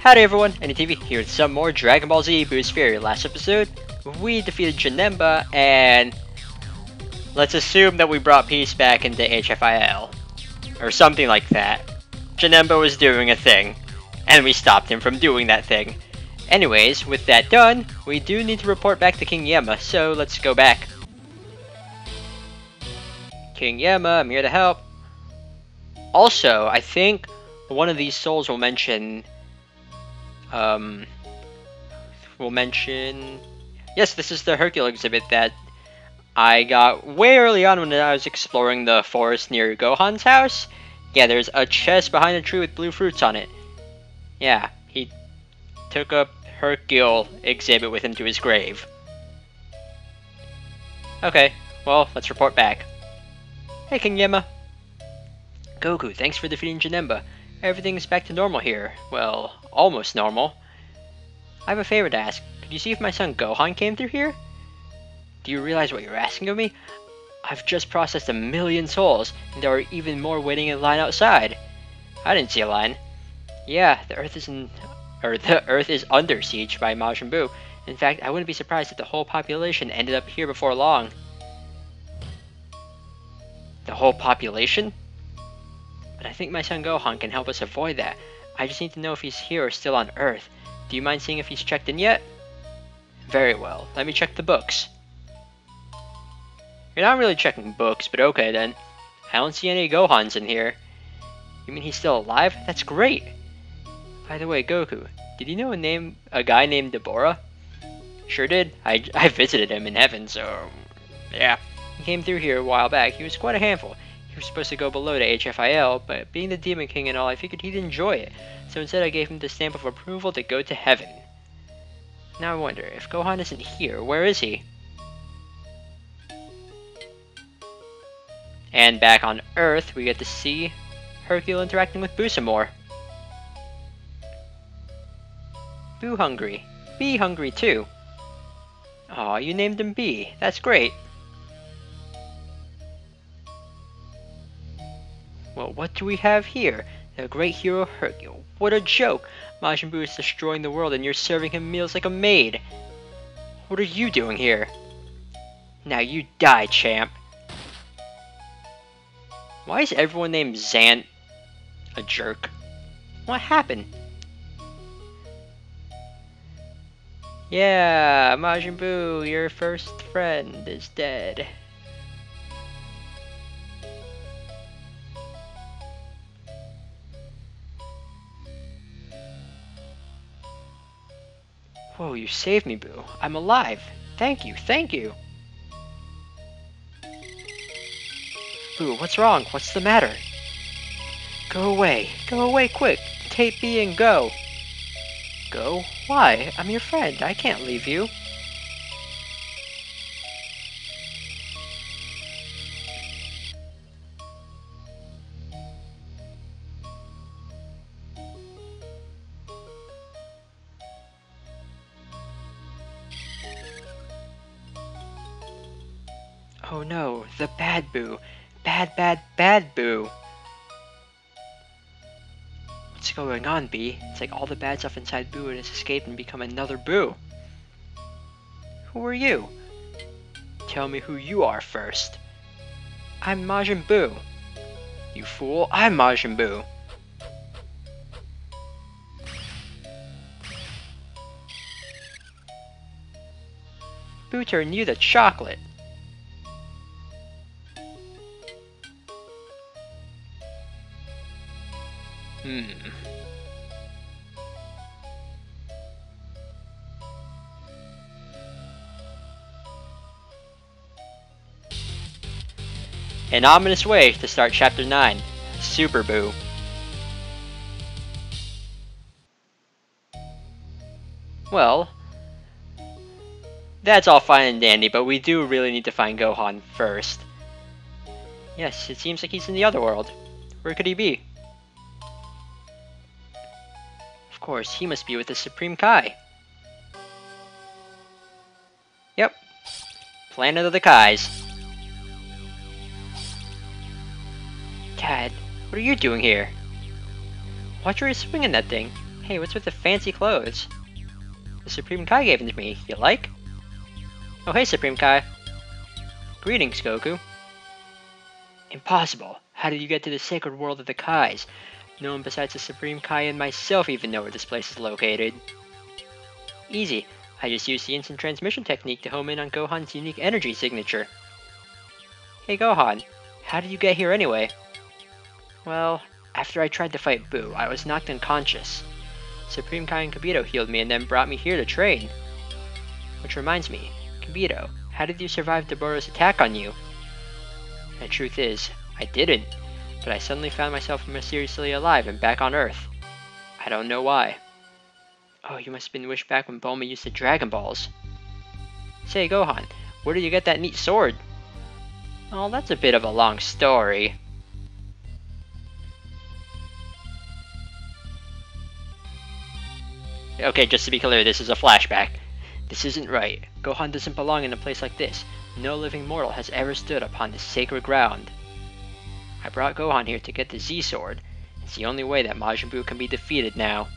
Howdy everyone, NTV here with some more Dragon Ball Z Boost Fury. Last episode, we defeated Janemba, and let's assume that we brought peace back into HFIL. Or something like that. Janemba was doing a thing, and we stopped him from doing that thing. Anyways, with that done, we do need to report back to King Yemma, so let's go back. King Yemma, I'm here to help. Also, I think one of these souls will mention... yes, this is the Hercule exhibit that I got way early on when I was exploring the forest near Gohan's house. Yeah, there's a chest behind a tree with blue fruits on it. Yeah, he took a Hercule exhibit with him to his grave. Okay, well, let's report back. Hey, King Yemma. Goku, thanks for defeating Janemba. Everything's back to normal here. Well, almost normal. I have a favor to ask. Could you see if my son Gohan came through here? Do you realize what you're asking of me? I've just processed 1,000,000 souls, and there are even more waiting in line outside. I didn't see a line. Yeah, the Earth is under siege by Majin Buu. In fact, I wouldn't be surprised if the whole population ended up here before long. The whole population? But I think my son Gohan can help us avoid that. I just need to know if he's here or still on Earth. Do you mind seeing if he's checked in yet? Very well. Let me check the books. You're not really checking books, but okay then. I don't see any Gohans in here. You mean he's still alive? That's great! By the way, Goku, did you know a guy named Deborah? Sure did. I visited him in heaven, so... yeah. He came through here a while back. He was quite a handful. He was supposed to go below to HFIL, but being the Demon King and all, I figured he'd enjoy it. So instead I gave him the stamp of approval to go to heaven. Now I wonder, if Gohan isn't here, where is he? And back on Earth, we get to see Hercule interacting with Buu some more. Buu hungry. Bee hungry too. Aw, you named him Bee. That's great. Well, what do we have here? The great hero Hercule. What a joke! Majin Buu is destroying the world and you're serving him meals like a maid. What are you doing here? Now you die, champ. Why is everyone named Zant a jerk? What happened? Yeah, Majin Buu, your first friend is dead. Whoa, you saved me, Buu. I'm alive. Thank you, thank you. Buu, what's wrong? What's the matter? Go away quick. Take me and go. Go? Why? I'm your friend. I can't leave you. Oh no, the bad Buu. Bad Buu. What's going on, Bee? It's like all the bad stuff inside Buu has escaped and become another Buu. Who are you? Tell me who you are first. I'm Majin Buu. You fool, I'm Majin Buu. Buu turned you to chocolate. An ominous way to start Chapter 9, Super Buu. Well, that's all fine and dandy, but we do really need to find Gohan first. Yes, it seems like he's in the other world. Where could he be? Of course, he must be with the Supreme Kai. Yep. Planet of the Kais. Dad, what are you doing here? Watch where you're swinging that thing. Hey, what's with the fancy clothes? The Supreme Kai gave them to me. You like? Oh, hey, Supreme Kai. Greetings, Goku. Impossible. How did you get to the sacred world of the Kais? No one besides the Supreme Kai and myself even know where this place is located. Easy. I just used the instant transmission technique to home in on Gohan's unique energy signature. Hey Gohan, how did you get here anyway? Well, after I tried to fight Boo, I was knocked unconscious. Supreme Kai and Kibito healed me and then brought me here to train. Which reminds me, Kibito, how did you survive Dabura's attack on you? The truth is, I didn't, but I suddenly found myself mysteriously alive and back on Earth. I don't know why. Oh, you must have been wished back when Bulma used the Dragon Balls. Say, Gohan, where did you get that neat sword? Oh, that's a bit of a long story. Okay, just to be clear, this is a flashback. This isn't right. Gohan doesn't belong in a place like this. No living mortal has ever stood upon this sacred ground. I brought Gohan here to get the Z-Sword. It's the only way that Majin Buu can be defeated now.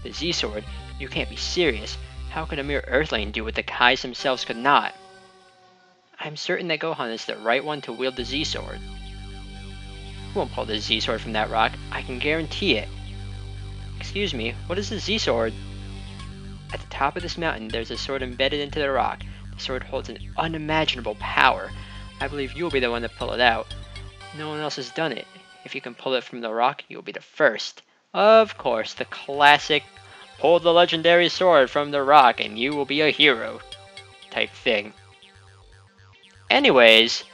The Z-Sword? You can't be serious. How could a mere Earthling do what the Kais themselves could not? I'm certain that Gohan is the right one to wield the Z-Sword. He won't pull the Z-Sword from that rock. I can guarantee it. Excuse me, what is the Z-Sword? At the top of this mountain, there's a sword embedded into the rock. The sword holds an unimaginable power. I believe you'll be the one to pull it out. No one else has done it. If you can pull it from the rock, you'll be the first. Of course, the classic pull the legendary sword from the rock and you will be a hero type thing. Anyways,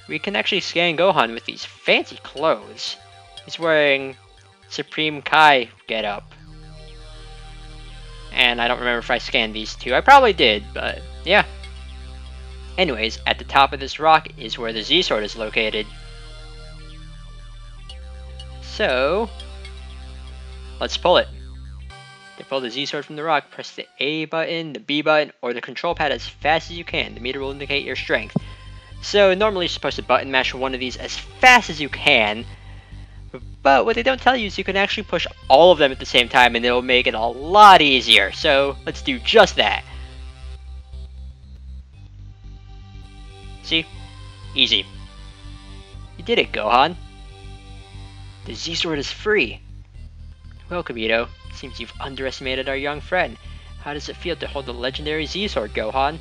we can actually scan Gohan with these fancy clothes. He's wearing Supreme Kai getup. And I don't remember if I scanned these two. I probably did, but yeah. Anyways, at the top of this rock is where the Z-Sword is located. So, let's pull it. To pull the Z-Sword from the rock, press the A button, the B button, or the control pad as fast as you can. The meter will indicate your strength. So normally you're supposed to button mash one of these as fast as you can. But what they don't tell you is you can actually push all of them at the same time and it'll make it a lot easier. So let's do just that. See? Easy. You did it, Gohan. The Z-Sword is free. Well, Kibito, seems you've underestimated our young friend. How does it feel to hold the legendary Z-Sword, Gohan?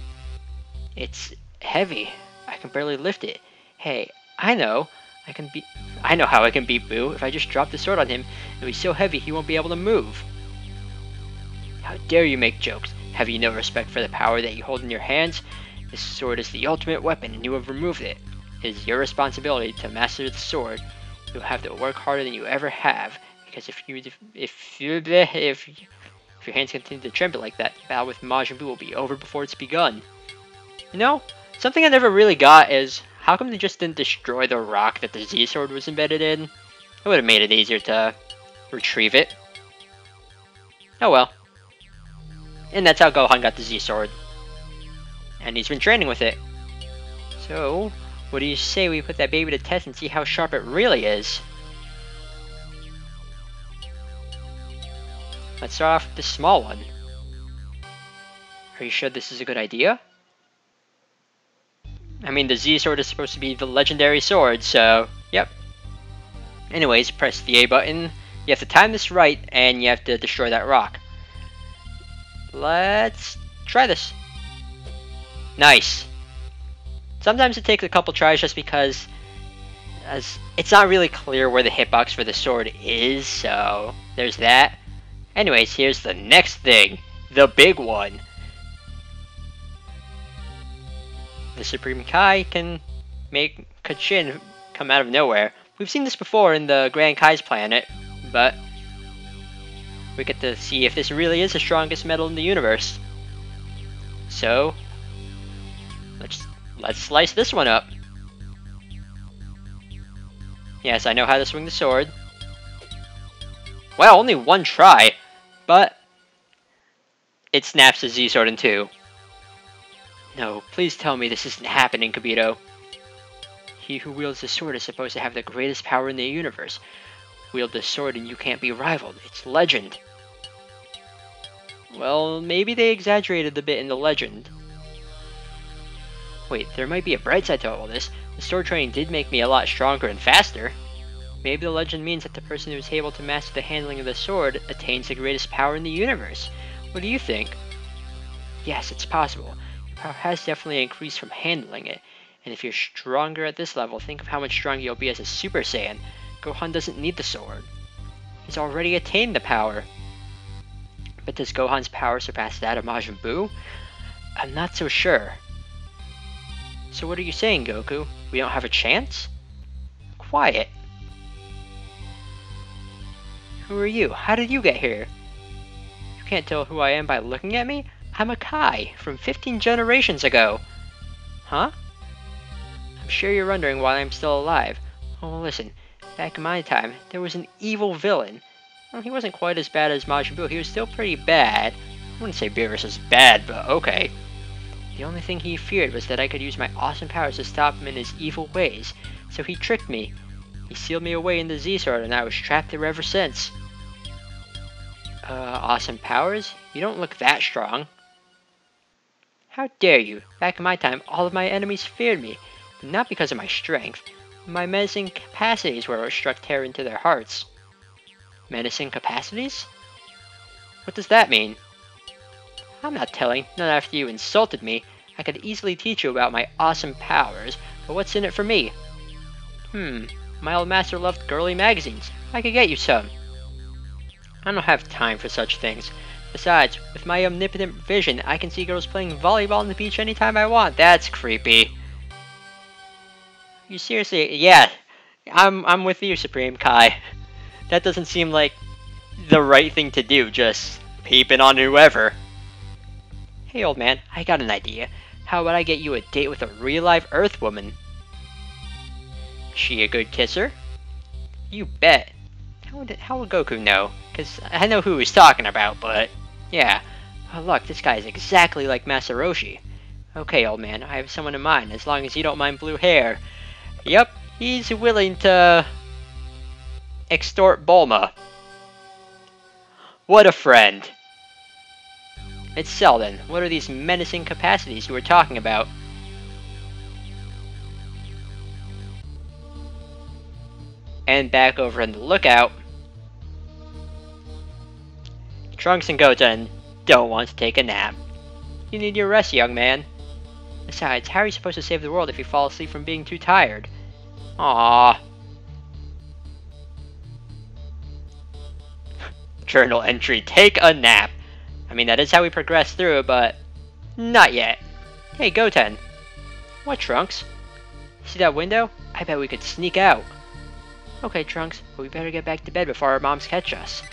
It's heavy. I can barely lift it. Hey, I know how I can beat Boo. If I just drop the sword on him, it'll be so heavy he won't be able to move. How dare you make jokes? Have you no respect for the power that you hold in your hands? This sword is the ultimate weapon and you have removed it. It is your responsibility to master the sword. You'll have to work harder than you ever have, because if your hands continue to tremble like that, the battle with Majin Buu will be over before it's begun. You know, something I never really got is, how come they just didn't destroy the rock that the Z-Sword was embedded in? It would have made it easier to retrieve it. Oh well. And that's how Gohan got the Z-Sword. And he's been training with it. So, what do you say we put that baby to test and see how sharp it really is? Let's start off with the small one. Are you sure this is a good idea? I mean, the Z-Sword is supposed to be the legendary sword, so, yep. Anyways, press the A button. You have to time this right, and you have to destroy that rock. Let's try this. Nice. Sometimes it takes a couple tries just because it's not really clear where the hitbox for the sword is, so there's that. Anyways, here's the next thing. The big one. The Supreme Kai can make Kachin come out of nowhere. We've seen this before in the Grand Kai's planet, but we get to see if this really is the strongest metal in the universe. So, let's slice this one up. Yes, I know how to swing the sword. Well, only one try, but it snaps the Z-Sword in two. No, please tell me this isn't happening, Kibito. He who wields the sword is supposed to have the greatest power in the universe. wield this sword and you can't be rivaled. It's legend. Well, maybe they exaggerated a bit in the legend. Wait, there might be a bright side to all this. The sword training did make me a lot stronger and faster. Maybe the legend means that the person who is able to master the handling of the sword attains the greatest power in the universe. What do you think? Yes, it's possible. Your power has definitely increased from handling it. And if you're stronger at this level, think of how much stronger you'll be as a Super Saiyan. Gohan doesn't need the sword. He's already attained the power. But does Gohan's power surpass that of Majin Buu? I'm not so sure. So what are you saying, Goku? We don't have a chance? Quiet. Who are you? How did you get here? You can't tell who I am by looking at me? I'm a Kai, from 15 generations ago. Huh? I'm sure you're wondering why I'm still alive. Oh, well, listen. Back in my time, there was an evil villain. Well, he wasn't quite as bad as Majin Buu. He was still pretty bad. I wouldn't say Beerus is bad, but okay. The only thing he feared was that I could use my awesome powers to stop him in his evil ways. So he tricked me. He sealed me away in the Z-Sword, and I was trapped there ever since. Awesome powers? You don't look that strong. How dare you? Back in my time, all of my enemies feared me. But not because of my strength. My menacing capacities were what struck terror into their hearts. Menacing capacities? What does that mean? I'm not telling, not after you insulted me. I could easily teach you about my awesome powers, but what's in it for me? My old master loved girly magazines. I could get you some. I don't have time for such things. Besides, with my omnipotent vision, I can see girls playing volleyball on the beach anytime I want. That's creepy. You seriously? Yeah, I'm with you, Supreme Kai. That doesn't seem like the right thing to do, just peeping on whoever. Hey, old man, I got an idea. How about I get you a date with a real-life Earth woman? She a good kisser? You bet. How would Goku know? Because I know who he's talking about, but yeah. Oh, look, this guy is exactly like Master Roshi. Okay, old man, I have someone in mind, as long as you don't mind blue hair. Yep, he's willing to extort Bulma. What a friend. It's Cell, what are these menacing capacities you were talking about? And back over in the lookout, Trunks and Goten don't want to take a nap. You need your rest, young man. Besides, how are you supposed to save the world if you fall asleep from being too tired? Aww. Journal entry, take a nap. I mean, that is how we progress through, but not yet. Hey, Goten. What, Trunks? See that window? I bet we could sneak out. Okay, Trunks, but we better get back to bed before our moms catch us.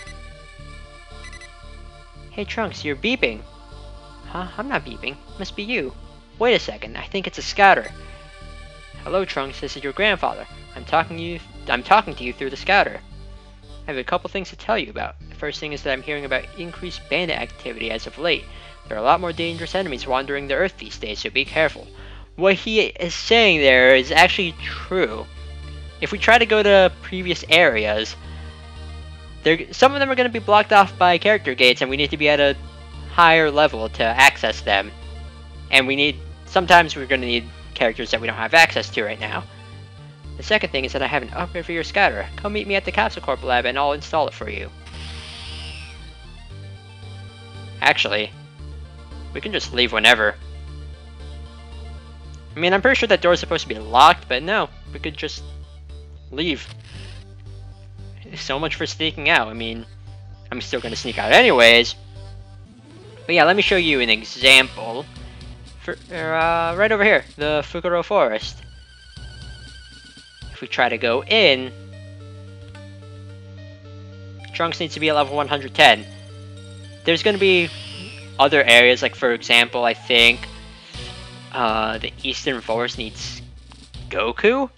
Hey, Trunks, you're beeping. Huh? I'm not beeping. Must be you. Wait a second, I think it's a scouter. Hello, Trunks, this is your grandfather. I'm talking to you through the scouter. I have a couple things to tell you about. The first thing is that I'm hearing about increased bandit activity as of late. There are a lot more dangerous enemies wandering the Earth these days, so be careful. What he is saying there is actually true. If we try to go to previous areas, some of them are going to be blocked off by character gates, and we need to be at a higher level to access them. And sometimes we're going to need characters that we don't have access to right now. The second thing is that I have an upgrade for your scouter. Come meet me at the Capsule Corp lab and I'll install it for you. Actually, we can just leave whenever. I mean, I'm pretty sure that door is supposed to be locked, but no, we could just leave. So much for sneaking out. I mean, I'm still going to sneak out anyways. But yeah, let me show you an example. Right over here, the Fukuro Forest. If we try to go in, Trunks needs to be at level 110. There's going to be other areas, like for example, I think the Eastern Forest needs Goku.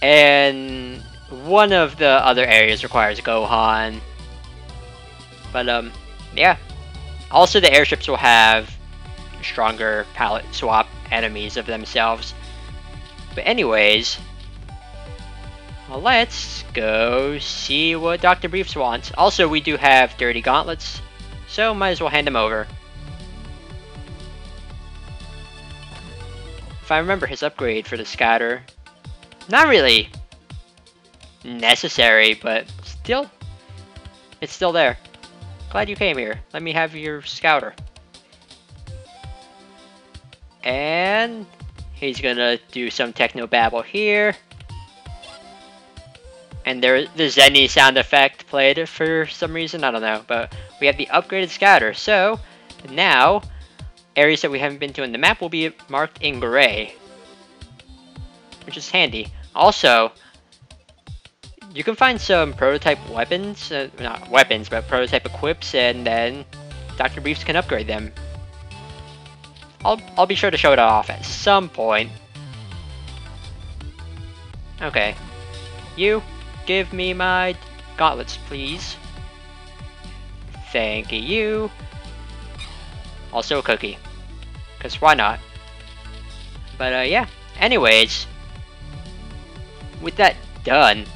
And one of the other areas requires Gohan. But yeah. Also, the airships will have stronger palette swap enemies of themselves. But anyways, let's go see what Dr. Briefs wants. Also, we do have dirty gauntlets, so might as well hand them over. If I remember his upgrade for the scatter, not really necessary, but still, it's still there. Glad you came here. Let me have your scouter. And he's gonna do some techno babble here. And there, the Zenny sound effect played for some reason, I don't know. But we have the upgraded scatter, so now areas that we haven't been to in the map will be marked in gray, which is handy. Also, you can find some prototype weapons, not weapons, but prototype equips, and then Dr. Briefs can upgrade them. I'll be sure to show it off at some point. Okay, you give me my gauntlets, please. Thank you. Also a cookie, cause why not? But yeah. Anyways, with that done,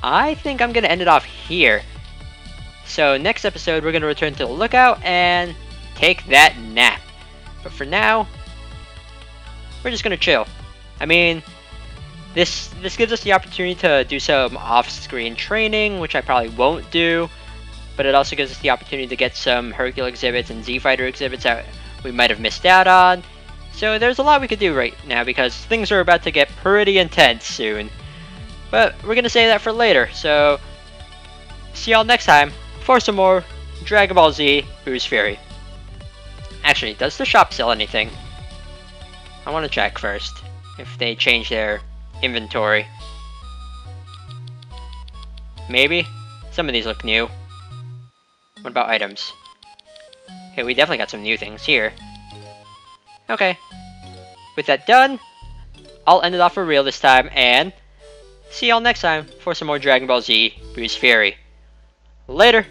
I think I'm gonna end it off here. So next episode, we're gonna return to the lookout and take that nap. But for now, we're just gonna chill. I mean, this gives us the opportunity to do some off-screen training, which I probably won't do. But it also gives us the opportunity to get some Hercule exhibits and Z-Fighter exhibits that we might have missed out on. So there's a lot we could do right now because things are about to get pretty intense soon. But we're gonna save that for later. So see y'all next time for some more Dragon Ball Z Boost Fury. Actually, does the shop sell anything? I want to check first if they change their inventory. Maybe? Some of these look new. What about items? Okay, we definitely got some new things here. Okay. With that done, I'll end it off for real this time, and see y'all next time for some more Dragon Ball Z Boost Fury. Later!